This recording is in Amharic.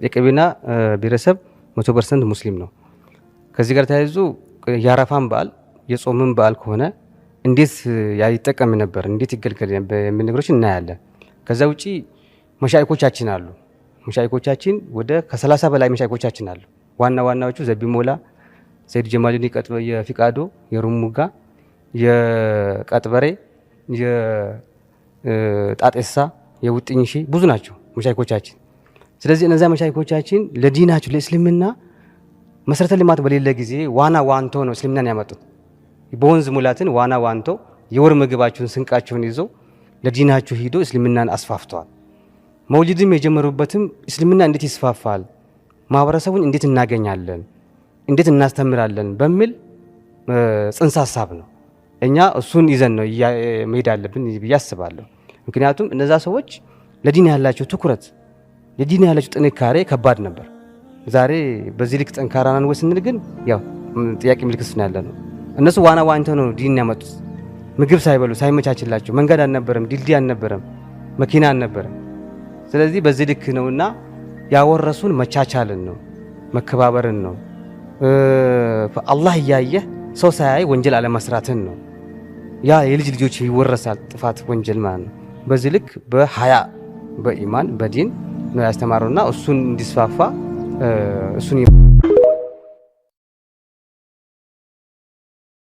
የቀቤና ብሔረሰብ 100% ሙስሊም ነው። ከዚህ ጋር ተያይዞ የአረፋን በዓል የጾምን በዓል ከሆነ እንዴት ይጠቀም ነበር፣ እንዴት ይገልገል የሚል ነገሮች እናያለን። ከዛ ውጪ መሻይኮቻችን አሉ። መሻይኮቻችን ወደ ከ30 በላይ መሻይኮቻችን አሉ። ዋና ዋናዎቹ ዘቢሞላ፣ ሰይድ ጀማሉን የፊቃዶ፣ የሩሙጋ፣ የቀጥበሬ፣ የጣጤሳ፣ የውጥኝሺ ብዙ ናቸው መሻይኮቻችን። ስለዚህ እነዛ መሻይኮቻችን ለዲናቸው ለእስልምና መሰረተ ልማት በሌለ ጊዜ ዋና ዋንቶ ነው እስልምናን ያመጡት። በወንዝ ሙላትን ዋና ዋንቶ የወር ምግባቸውን ስንቃቸውን ይዘው ለዲናቸው ሂዶ እስልምናን አስፋፍተዋል። መውሊድም የጀመሩበትም እስልምና እንዴት ይስፋፋል፣ ማህበረሰቡን እንዴት እናገኛለን፣ እንዴት እናስተምራለን በሚል ጽንሰ ሀሳብ ነው። እኛ እሱን ይዘን ነው መሄድ አለብን ብዬ አስባለሁ። ምክንያቱም እነዛ ሰዎች ለዲን ያላቸው ትኩረት፣ ለዲን ያላቸው ጥንካሬ ከባድ ነበር። ዛሬ በዚህ ልክ ጠንካራ ነን ወይ ስንል ግን ያው ጥያቄ ምልክት ነው ያለ ነው። እነሱ ዋና ዋንተው ነው ዲን ያመጡት። ምግብ ሳይበሉ ሳይመቻችላቸው፣ መንገድ አልነበረም፣ ድልድይ አልነበረም፣ መኪና አልነበረም። ስለዚህ በዚህ ልክ ነውና ያወረሱን መቻቻልን ነው፣ መከባበርን ነው፣ አላህ እያየ ሰው ሳያይ ወንጀል አለመስራትን ነው። ያ የልጅ ልጆች ይወረሳል ጥፋት ወንጀል ማለት ነው። በዚህ ልክ በሀያ በኢማን በዲን ነው ያስተማሩና እሱን እንዲስፋፋ እሱን